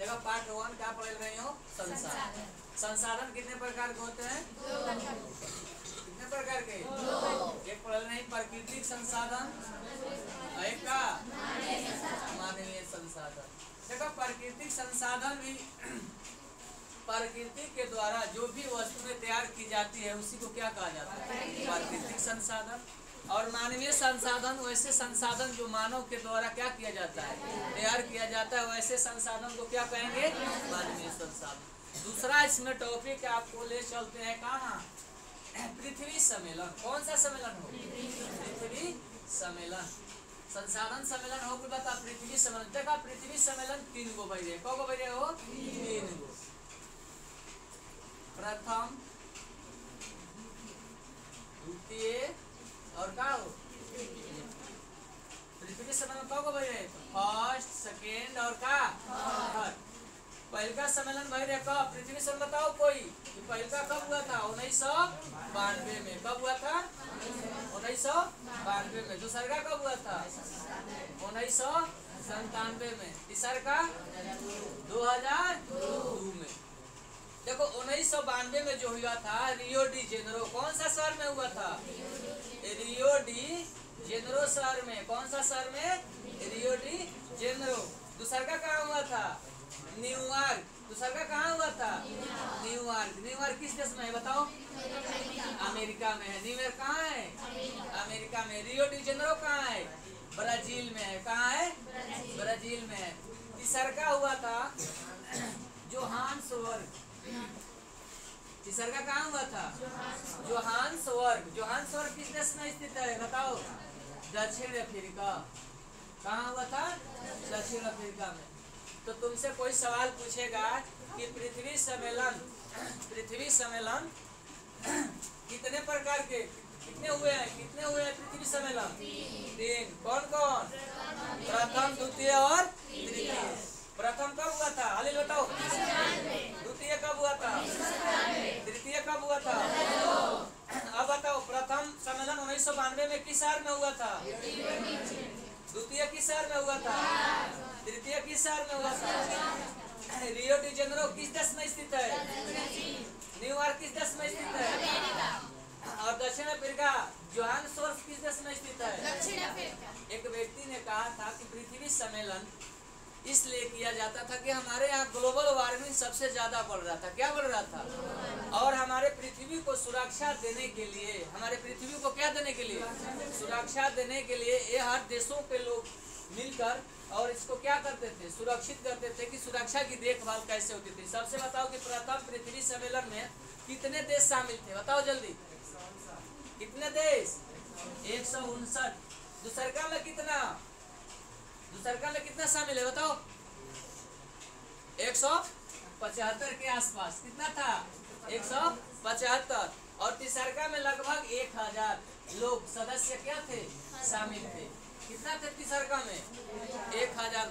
देखो पार्ट 1 क्या पढ़ रही हो? संसाधन। संसाधन कितने प्रकार के होते हैं? कितने प्रकार के? एक पढ़ रही प्राकृतिक संसाधन, एक का मानवीय संसाधन। देखो प्राकृतिक संसाधन भी प्रकृति के द्वारा जो भी वस्तुएं तैयार की जाती है उसी को क्या कहा जाता है? प्राकृतिक संसाधन। और मानवीय संसाधन वैसे संसाधन जो मानव के द्वारा क्या किया जाता है? तैयार किया जाता है, वैसे संसाधन को क्या कहेंगे? मानवीय संसाधन। दूसरा इसमें टॉपिक आपको ले चलते हैं कहाँ? पृथ्वी सम्मेलन। कौन सा सम्मेलन हो? पृथ्वी सम्मेलन। संसाधन सम्मेलन हो के बाद पृथ्वी सम्मेलन। देखा पृथ्वी सम्मेलन 3 गो भैया, कौ गो भैया हो? 3 गो। प्रथम, द्वितीय और का हो? पृथ्वी सम्मेलन कौ गो भैया? फर्स्ट, सेकेंड और का थर्ड। पहला सम्मेलन भैया कब? पृथ्वी सम्मेलन बताओ कोई कि पहला कब हुआ था? 1992 में। कब हुआ था? 1992 में। दूसरा कब हुआ था? 1997 में। तीसरा का 2002 में। देखो 1992 में जो हुआ था रियो डी जेनेरो, कौन सा शहर में हुआ था? रियो डी जेनेरो शहर में। कौन सा शहर में? Rio de Janeiro. दूसरा का कहाँ हुआ था? न्यूयॉर्क। दूसरा का कहाँ हुआ था? न्यूयॉर्क। न्यूयॉर्क किस देश में है बताओ? अमेरिका में है। न्यूयॉर्क कहाँ है? अमेरिका में। रियो डी जेनेरो कहाँ है? ब्राजील में है। कहाँ है? ब्राजील में है। तीसरा का हुआ था जोहान्सबर्ग। तीसरा का कहाँ हुआ था? जोहान्सबर्ग। जोहान्सबर्ग किस देश में स्थित है बताओ? दक्षिण अफ्रीका। कहाँ हुआ था? दक्षिण अफ्रीका में। तो तुमसे कोई सवाल पूछेगा कि पृथ्वी सम्मेलन कितने प्रकार के कितने हुए हैं? कितने हुए हैं पृथ्वी सम्मेलन? 3। कौन कौन? प्रथम, द्वितीय और तृतीय। प्रथम कब हुआ था? हाल बताओ। द्वितीय कब हुआ था? तृतीय कब हुआ था? अब बताओ प्रथम सम्मेलन 1992 में किस शहर में हुआ था? द्वितीय किस शहर में हुआ था? तृतीय किस शहर में हुआ था? रियो डी जेनेरो किस देश में स्थित है? न्यूयॉर्क किस देश में स्थित है? और दक्षिण अफ्रीका जोहान्सबर्ग किस देश में स्थित है? दक्षिण अफ्रीका। एक व्यक्ति ने कहा था कि पृथ्वी सम्मेलन इसलिए किया जाता था कि हमारे यहाँ ग्लोबल वार्मिंग सबसे ज्यादा बढ़ रहा था। क्या बढ़ रहा था? और हमारे पृथ्वी को सुरक्षा देने के लिए, हमारे पृथ्वी को क्या देने के लिए? सुरक्षा देने के लिए ये हर देशों के लोग मिलकर और इसको क्या करते थे? सुरक्षित करते थे कि सुरक्षा की देखभाल कैसे होती थी। सबसे बताओ कि प्रथम पृथ्वी सम्मेलन में कितने देश शामिल थे? बताओ जल्दी। कितने देश? 159। दूसरा में कितना? दूसरा में कितना शामिल है बताओ? 175 के आसपास। कितना था? 175। और तीसरा में लगभग 1000 लोग सदस्य क्या थे? शामिल थे। कितना थे तीसरा में? 1000।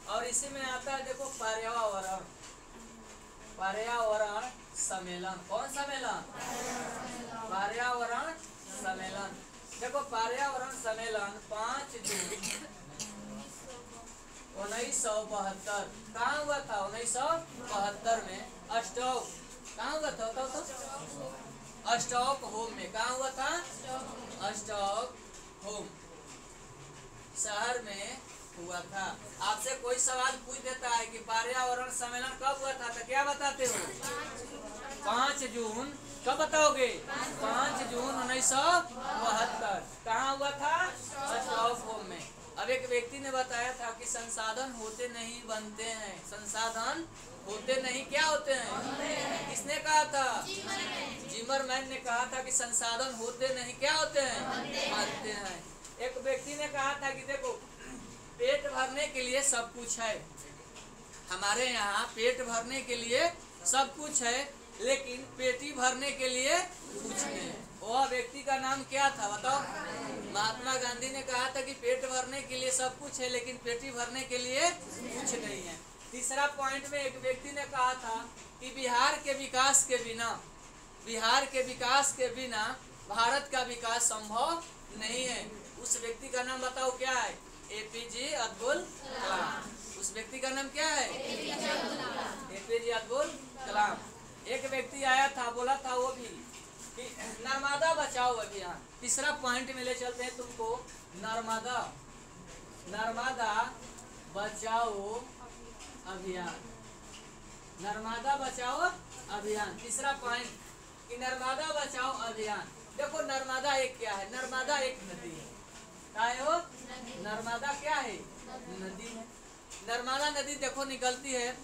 और इसी में आता है देखो पर्यावरण सम्मेलन। कौन सम्मेलन? पर्यावरण सम्मेलन। देखो पर्यावरण सम्मेलन 5 जून 1972 कहाँ हुआ था? 1972 में अस्टॉक। कहाँ हुआ था बताओ तो? स्टॉकहोम में। कहाँ हुआ था? स्टॉकहोम शहर में हुआ था। आपसे कोई सवाल पूछ देता है कि पर्यावरण सम्मेलन कब हुआ था तो क्या बताते हो? 5 जून। कब बताओगे? 5 जून 1972। कहाँ हुआ था? स्टॉकहोम में। अब एक व्यक्ति ने बताया था कि संसाधन होते नहीं बनते हैं। संसाधन होते नहीं क्या होते हैं? किसने कहा था? जिमरमैन ने कहा था कि संसाधन होते नहीं क्या होते हैं? बनते हैं। एक व्यक्ति ने कहा था कि देखो पेट भरने के लिए सब कुछ है, हमारे यहाँ पेट भरने के लिए सब कुछ है, लेकिन पेटी भरने के लिए कुछ नहीं। वह व्यक्ति का नाम क्या था बताओ? महात्मा गांधी ने कहा था कि पेट भरने के लिए सब कुछ है लेकिन पेटी भरने के लिए कुछ नहीं है। तीसरा पॉइंट में एक व्यक्ति ने कहा था कि बिहार के विकास के बिना भारत का विकास संभव नहीं है। उस व्यक्ति का नाम बताओ क्या है? APJ अब्दुल कलाम। उस व्यक्ति का नाम क्या है? काम। एक व्यक्ति आया था, बोला था वो भी कि नर्मदा बचाओ अभियान। तीसरा पॉइंट में ले चलते हैं तुमको, नर्मदा बचाओ अभियान। नर्मदा बचाओ अभियान, तीसरा पॉइंट कि नर्मदा बचाओ अभियान। देखो नर्मदा एक क्या है? नर्मदा एक नदी है। क्या है वो? नर्मदा क्या है? नदी है। नर्मदा नदी देखो निकलती है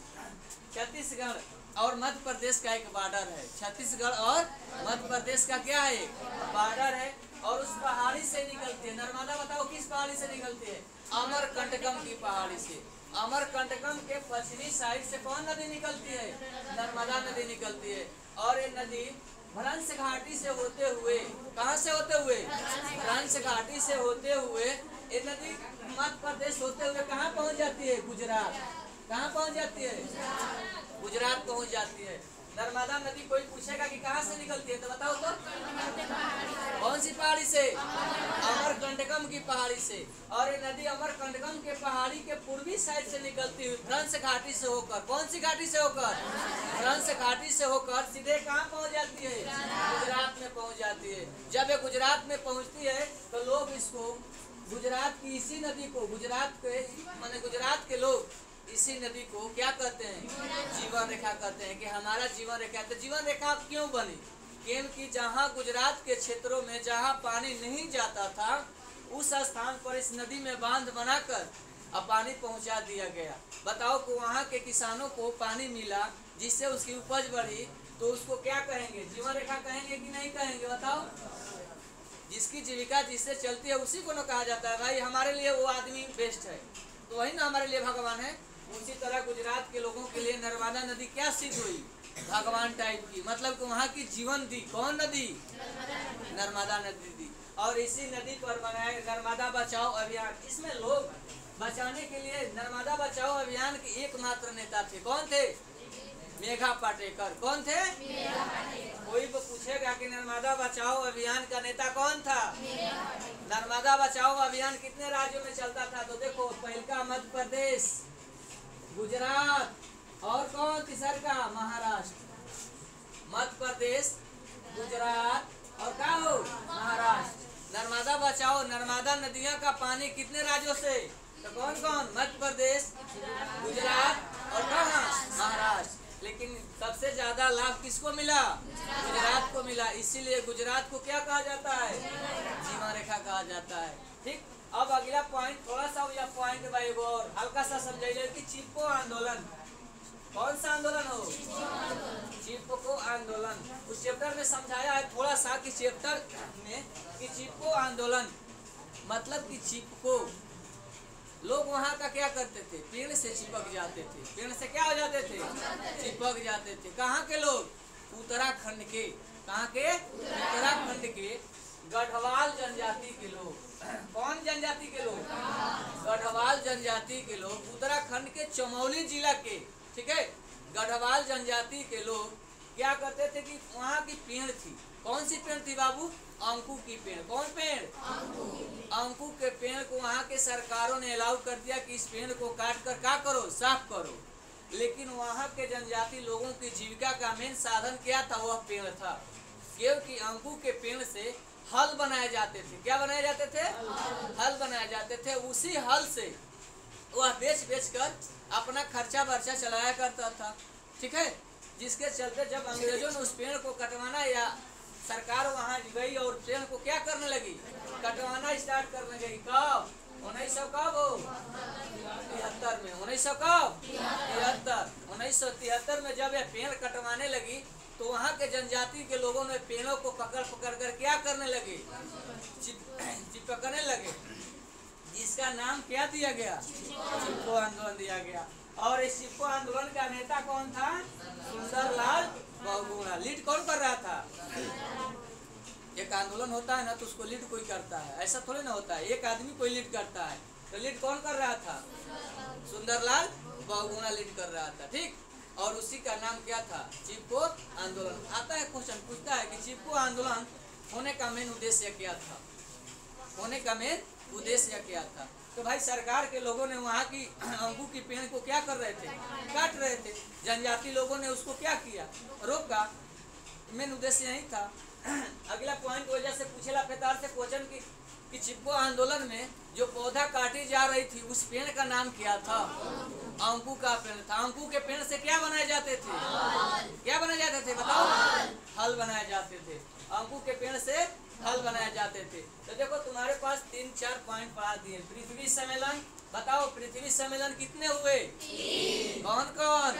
छत्तीसगढ़ और मध्य प्रदेश का एक बॉर्डर है। छत्तीसगढ़ और मध्य प्रदेश का क्या है? बॉर्डर है। और उस पहाड़ी से निकलती है। नर्मदा बताओ किस पहाड़ी से निकलती है? अमरकंटकम की पहाड़ी से। अमरकंटकम के पश्चिमी साइड से कौन नदी निकलती है? नर्मदा नदी निकलती है। और ये नदी भ्रंश घाटी से होते हुए, कहाँ से होते हुए? भ्रंश घाटी से होते हुए ये नदी मध्य प्रदेश होते हुए कहाँ पहुँच जाती है? गुजरात। कहाँ पहुँच जाती है? गुजरात पहुँच जाती है। नर्मदा नदी कोई पूछेगा कि कहाँ से निकलती है तो बताओ तो? कौन सी पहाड़ी से? अमरकंटकम की पहाड़ी से। और ये नदी अमरकंटकम के पहाड़ी के पूर्वी साइड से निकलती हुई भ्रंश घाटी से होकर, कौन सी घाटी से होकर? भ्रंश घाटी से होकर सीधे कहाँ पहुँच जाती है? गुजरात में पहुँच जाती है। जब ये गुजरात में पहुँचती है तो लोग इसको, गुजरात की इसी नदी को, गुजरात के लोग इसी नदी को क्या कहते हैं? जीवन रेखा कहते हैं। कि हमारा जीवन रेखा। तो जीवन रेखा क्यों बनी? क्योंकि जहाँ गुजरात के क्षेत्रों में जहाँ पानी नहीं जाता था उस स्थान पर इस नदी में बांध बनाकर अब पानी पहुँचा दिया गया। बताओ कि वहाँ के किसानों को पानी मिला जिससे उसकी उपज बढ़ी, तो उसको क्या कहेंगे? जीवन रेखा कहेंगे कि नहीं कहेंगे? बताओ। जिसकी जीविका जिससे चलती है उसी को न कहा जाता है भाई हमारे लिए वो आदमी बेस्ट है, तो वही ना हमारे लिए भगवान है। उसी तरह गुजरात के लोगों के लिए नर्मदा नदी क्या सिद्ध हुई? भगवान टाइप की। मतलब कि वहाँ की जीवन दी कौन नदी? नर्मदा नदी दी। और इसी नदी पर बनाए नर्मदा बचाओ अभियान। इसमें लोग बचाने के लिए नर्मदा बचाओ अभियान के एकमात्र नेता थे। कौन थे? मेघा पाटेकर। कौन थे? कोई तो पूछेगा कि नर्मदा बचाओ अभियान का नेता कौन था? नर्मदा बचाओ अभियान कितने राज्यों में चलता था? तो देखो, पहला मध्य प्रदेश, गुजरात और कौन? तीसर का महाराष्ट्र। मध्य प्रदेश, गुजरात और क्या हो? महाराष्ट्र। नर्मदा बचाओ, नर्मदा नदियां का पानी कितने राज्यों से? तो कौन कौन? मध्य प्रदेश, गुजरात और कहाँ? महाराष्ट्र। लेकिन सबसे ज्यादा लाभ किसको मिला? गुजरात को मिला। इसीलिए गुजरात को क्या कहा जाता है? जीवन रेखा कहा जाता है। ठीक। अब अगला पॉइंट थोड़ा सा या पॉइंट भाई और हल्का सा समझाइए कि चिपको आंदोलन कौन सा आंदोलन हो? चिपको आंदोलन। उस चैप्टर में समझाया है थोड़ा सा कि चैप्टर में कि चिपको आंदोलन मतलब कि चिपको लोग वहाँ का क्या करते थे? पेड़ से चिपक जाते थे। पेड़ से क्या हो जाते थे? चिपक जाते थे। कहाँ के लोग? उत्तराखंड के। कहाँ के? उत्तराखंड के गढ़वाल जनजाति के लोग। कौन जनजाति के लोग? गढ़वाल जनजाति के लोग। उत्तराखंड के चमोली जिला के, ठीक है, गढ़वाल जनजाति के लोग क्या करते थे कि वहाँ की पेड़ थी। कौन सी पेड़ थी बाबू? अंकु की पेड़। कौन पेड़? अंकु के पेड़ को वहाँ के सरकारों ने अलाउ कर दिया कि इस पेड़ को काट कर क्या करो? साफ करो। लेकिन वहाँ के जनजाति लोगों की जीविका का मेन साधन क्या था? वह पेड़ था। क्योंकि अंकु के पेड़ से हल बनाए जाते थे। क्या बनाए जाते थे? हल बनाए जाते थे। उसी हल से वह बेच कर अपना खर्चा बर्चा चलाया करता था। ठीक है। जिसके चलते जब अंग्रेजों ने उस पेड़ को कटवाना या सरकार वहाँ गई और पेड़ को क्या करने लगी? कटवाना स्टार्ट करने लगी। कब? 1973 में। 1973 में जब यह पेड़ कटवाने लगी तो वहाँ के जनजाति के लोगों ने पेड़ों को पकड़ कर क्या करने लगे? चिपकने लगे। जिसका नाम क्या दिया गया? चिपको आंदोलन दिया गया। और इस चिपको आंदोलन का नेता कौन था? सुंदरलाल बहुगुणा। लीड कौन कर रहा था? एक आंदोलन होता है ना तो उसको लीड कोई करता है, ऐसा थोड़ी ना होता है एक आदमी कोई लीड करता है। तो लीड कौन कर रहा था? सुंदरलाल बहुगुणा लीड कर रहा था। ठीक। और उसी का नाम क्या था? चिपको आंदोलन। आता है क्वेश्चन, पूछता है कि चिपको आंदोलन होने का मेन उद्देश्य क्या था? होने का मेन उद्देश्य क्या था? तो भाई सरकार के लोगों ने वहाँ की अंगू की पेड़ को क्या कर रहे थे? काट रहे थे। जनजाति लोगों ने उसको क्या किया? रोका। मेन उद्देश्य यही था। अगला पॉइंट वजह से पूछेला फेतार से क्वेश्चन कि चिपको आंदोलन में जो पौधा काटी जा रही थी उस पेड़ का नाम क्या था? अंकु का पेड़ था। अंकु के पेड़ से क्या बनाए जाते थे? क्या बनाए जाते थे बताओ? हल बनाए जाते थे। अंकु के पेड़ से हल बनाए जाते थे। तो देखो तुम्हारे पास 3-4 पॉइंट पढ़ा दिए। पृथ्वी सम्मेलन बताओ, पृथ्वी सम्मेलन कितने हुए? कौन कौन?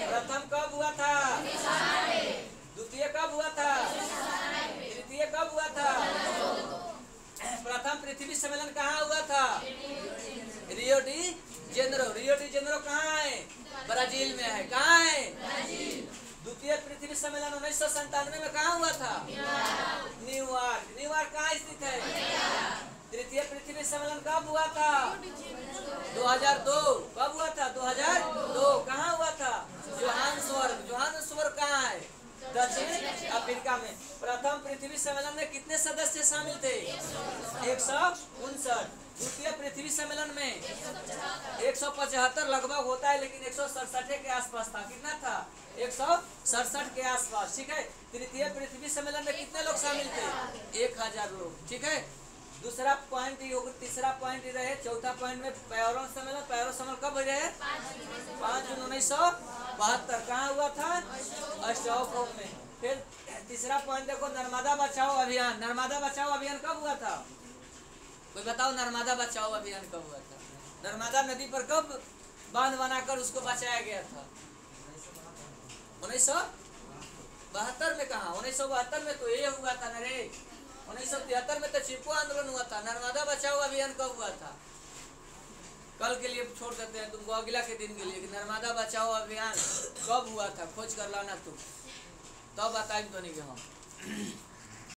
प्रथम कब हुआ था? द्वितीय कब हुआ था? तृतीय कब हुआ था? प्रथम पृथ्वी सम्मेलन कहाँ हुआ था? Rio de Janeiro. Rio de Janeiro कहाँ है? ब्राजील में है। कहाँ है? द्वितीय पृथ्वी सम्मेलन 1997 में कहाँ हुआ था? न्यूयॉर्क। न्यूयॉर्क कहाँ स्थित है? तृतीय पृथ्वी सम्मेलन कब हुआ था? 2002। कब हुआ था? 2002। कहाँ हुआ था? जोहान्सबर्ग। जोहान्सबर्ग कहाँ है? दक्षिण अफ्रीका में। प्रथम पृथ्वी सम्मेलन में कितने सदस्य शामिल थे? 159। द्वितीय पृथ्वी सम्मेलन में 175 लगभग होता है, लेकिन 167 के आसपास था। कितना था? 167 के आसपास। ठीक है। तृतीय पृथ्वी सम्मेलन में कितने लोग शामिल थे? 1000 लोग। ठीक है। दूसरा पॉइंट ये होगा। तीसरा पॉइंट रहे। चौथा पॉइंट में पेरिस सम्मेलन। पेरिस सम्मेलन कब रहे? 5 जून 1972। कहाँ हुआ था? स्टॉकहोम में। फिर तीसरा पॉइंट देखो, नर्मदा बचाओ अभियान। नर्मदा बचाओ अभियान कब हुआ था? कोई बताओ, नर्मदा बचाओ अभियान कब हुआ था? नर्मदा नदी पर कब बांध बनाकर उसको बचाया गया था? 1972 में। कहा 1972 में? तो ये हुआ था ना रे। 1973 में तो चिपको आंदोलन हुआ था। नर्मदा बचाओ अभियान कब हुआ था? कल के लिए छोड़ देते हैं तुमको, अगला के दिन के लिए कि नर्मदा बचाओ अभियान कब हुआ था। खोज कर लाना तुम, तब बताएंगे तो नहीं कि हम